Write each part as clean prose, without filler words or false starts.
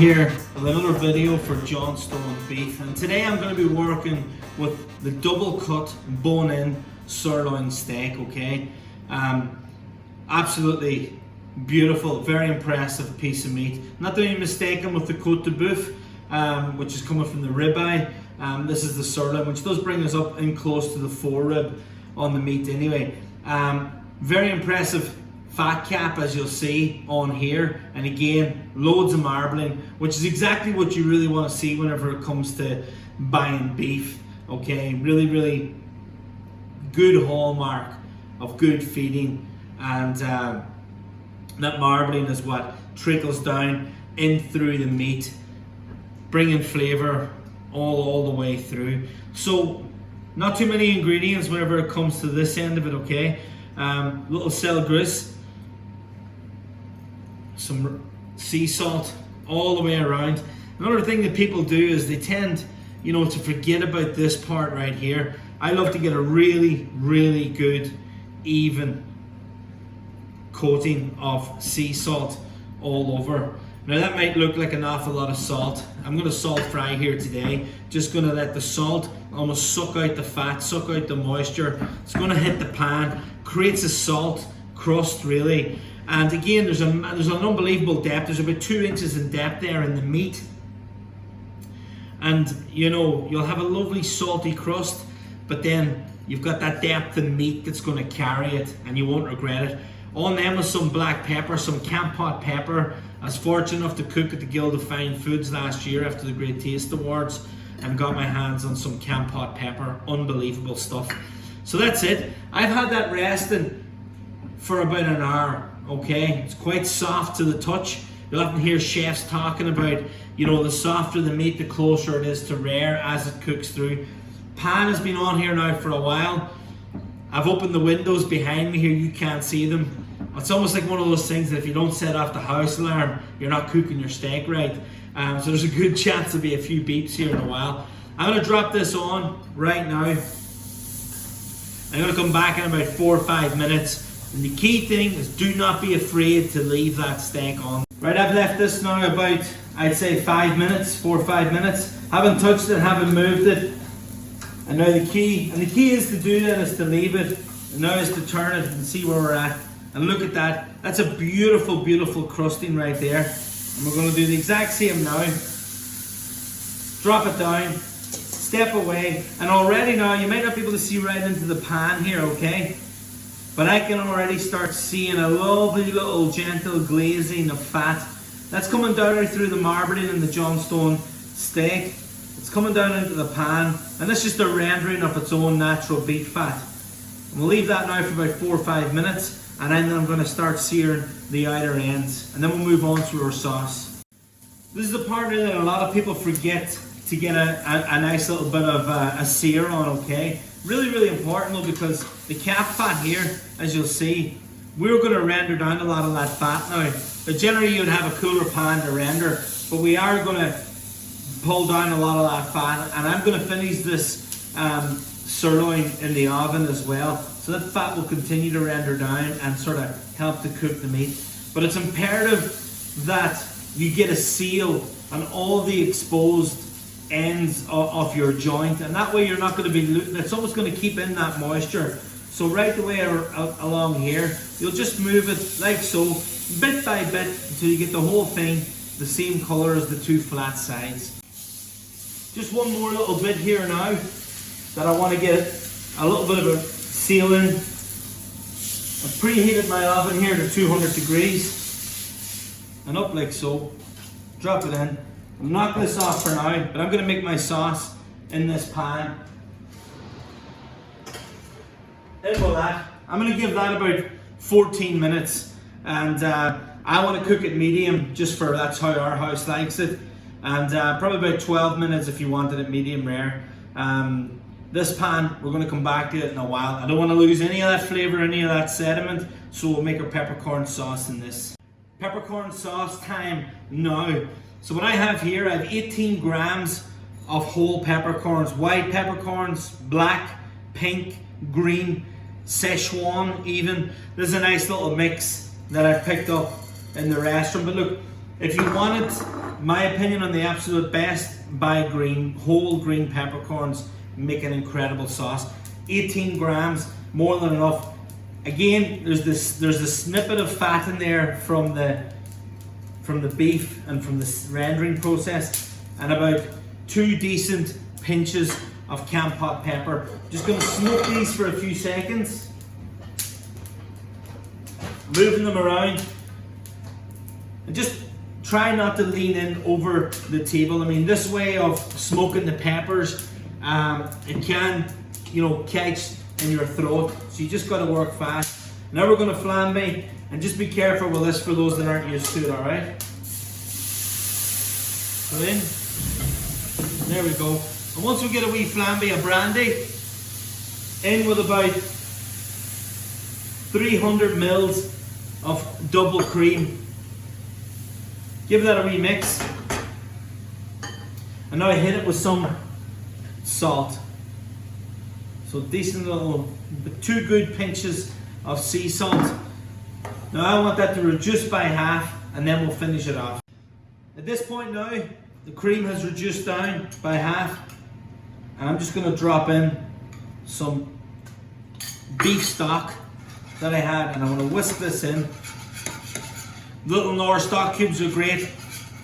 here with another video for Johnstone beef, and today I'm going to be working with the double cut bone-in sirloin steak. Okay, absolutely beautiful, very impressive piece of meat. Not to be mistaken with the côte de boeuf, which is coming from the ribeye. This is the sirloin, which does bring us up in close to the forerib on the meat anyway. Very impressive fat cap, as you'll see on here, and again loads of marbling, which is exactly what you really want to see whenever it comes to buying beef. Okay, really good hallmark of good feeding, and that marbling is what trickles down in through the meat, bringing flavor all the way through. So not too many ingredients whenever it comes to this end of it. Okay, little sel gris, some sea salt all the way around. Another thing that people do is they tend, to forget about this part right here. I love to get a really good even coating of sea salt all over. Now that might look like an awful lot of salt. I'm going to salt fry here today. Just going to let the salt almost suck out the fat, suck out the moisture. It's going to hit the pan, creates a salt crust really. And again, there's an unbelievable depth. There's about 2 inches in depth there in the meat. And you'll have a lovely salty crust, but then you've got that depth in meat that's going to carry it, and you won't regret it. On them with some black pepper, some camp pot pepper. I was fortunate enough to cook at the Guild of Fine Foods last year after the Great Taste Awards, and got my hands on some camp pot pepper. Unbelievable stuff. So that's it. I've had that resting for about an hour. Okay, it's quite soft to the touch. You'll often hear chefs talking about, the softer the meat, the closer it is to rare as it cooks through. Pan has been on here now for a while. I've opened the windows behind me here, you can't see them. It's almost like one of those things that if you don't set off the house alarm, you're not cooking your steak right. So there's a good chance there'll be a few beeps here in a while. I'm going to drop this on right now. I'm going to come back in about 4 or 5 minutes. And the key thing is, do not be afraid to leave that steak on. Right, I've left this now about, I'd say 5 minutes, 4 or 5 minutes. Haven't touched it, haven't moved it. And now the key is to do that, is to leave it. And now is to turn it and see where we're at. And look at that. That's a beautiful crusting right there. And we're going to do the exact same now. Drop it down, step away. And already now, you might not be able to see right into the pan here, okay? But I can already start seeing a lovely little gentle glazing of fat. That's coming down through the marbling in the Johnstone steak. It's coming down into the pan, and that's just a rendering of its own natural beef fat. And we'll leave that now for about 4 or 5 minutes, and then I'm going to start searing the outer ends, and then we'll move on to our sauce. This is the part that a lot of people forget to get a nice little bit of a sear on, okay? Really important though, because the calf fat here, as you'll see, we're going to render down a lot of that fat now. But generally you'd have a cooler pan to render, but we are going to pull down a lot of that fat, and I'm going to finish this sirloin in the oven as well, so that fat will continue to render down and sort of help to cook the meat. But it's imperative that you get a seal on all the exposed ends of your joint, and that way you're not going to be, it's almost going to keep in that moisture. So right the way along here, you'll just move it like so, bit by bit, until you get the whole thing the same color as the 2 flat sides. Just one more little bit here now that I want to get a little bit of a seal in. I've preheated my oven here to 200 degrees, and up like so. Drop it in. I'm knocking this off for now, but I'm going to make my sauce in this pan. In with that. I'm going to give that about 14 minutes, and I want to cook it medium, just for that's how our house likes it, and probably about 12 minutes if you wanted it medium rare. This pan, we're going to come back to it in a while. I don't want to lose any of that flavour, any of that sediment, so we'll make our peppercorn sauce in this. Peppercorn sauce time now. So what I have here, I have 18 grams of whole peppercorns, white peppercorns, black, pink, green, Szechuan even. This is a nice little mix that I've picked up in the restaurant. But look, If you wanted my opinion on the absolute best, buy whole green peppercorns, make an incredible sauce. 18 grams, more than enough. Again, there's a snippet of fat in there from the beef and from the rendering process, and about 2 decent pinches of canned pot pepper. Just going to smoke these for a few seconds, moving them around, and just try not to lean in over the table. I mean, this way of smoking the peppers, it can, catch in your throat. So you just got to work fast. Now we're going to flambe, and just be careful with this for those that aren't used to it. All right. So there we go. And once we get a wee flambe of brandy, in with about 300 mils of double cream. Give that a wee mix. And now I hit it with some salt. So decent little, 2 good pinches of sea salt. Now I want that to reduce by half, and then we'll finish it off. At this point now, the cream has reduced down by half, and I'm just going to drop in some beef stock that I had, and I'm going to whisk this in. Little Knorr stock cubes are great.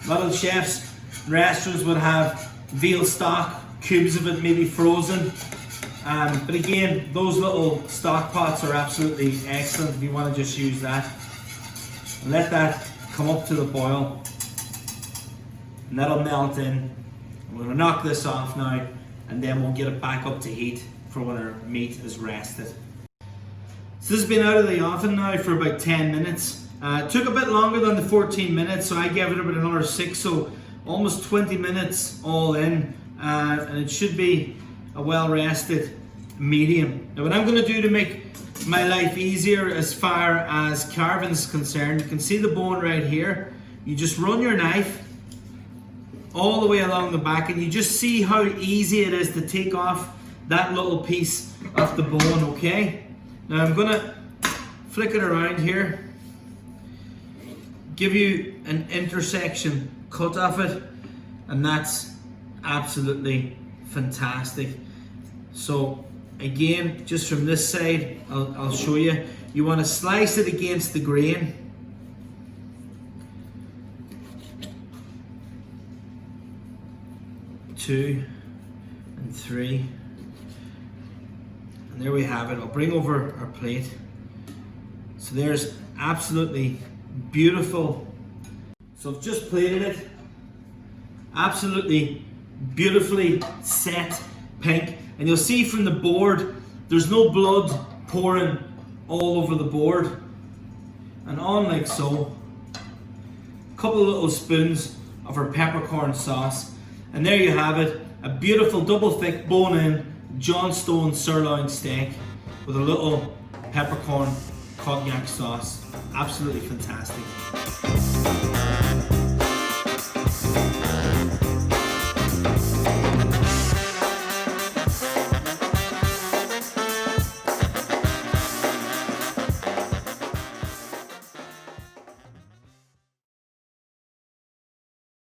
A lot of chefs and restaurants would have veal stock, cubes of it maybe frozen. But again, those little stock pots are absolutely excellent if you want to just use that. And let that come up to the boil, and that'll melt in. We're going to knock this off now, and then we'll get it back up to heat for when our meat is rested. So this has been out of the oven now for about 10 minutes. It took a bit longer than the 14 minutes, so I gave it about another 6, so almost 20 minutes all in, and it should be a well-rested medium. Now what I'm going to do to make my life easier as far as carving is concerned, you can see the bone right here. You just run your knife all the way along the back, and you just see how easy it is to take off that little piece of the bone, okay? Now I'm going to flick it around here, give you an intersection cut of it, and that's absolutely fantastic. So again, just from this side, I'll show you. You want to slice it against the grain. Two and three. And there we have it. I'll bring over our plate. So there's absolutely beautiful. So I've just plated it. Absolutely beautifully set pink. And you'll see from the board, there's no blood pouring all over the board. And on like so, a couple of little spoons of our peppercorn sauce. And there you have it, a beautiful double thick bone-in Johnstone sirloin steak with a little peppercorn cognac sauce. Absolutely fantastic.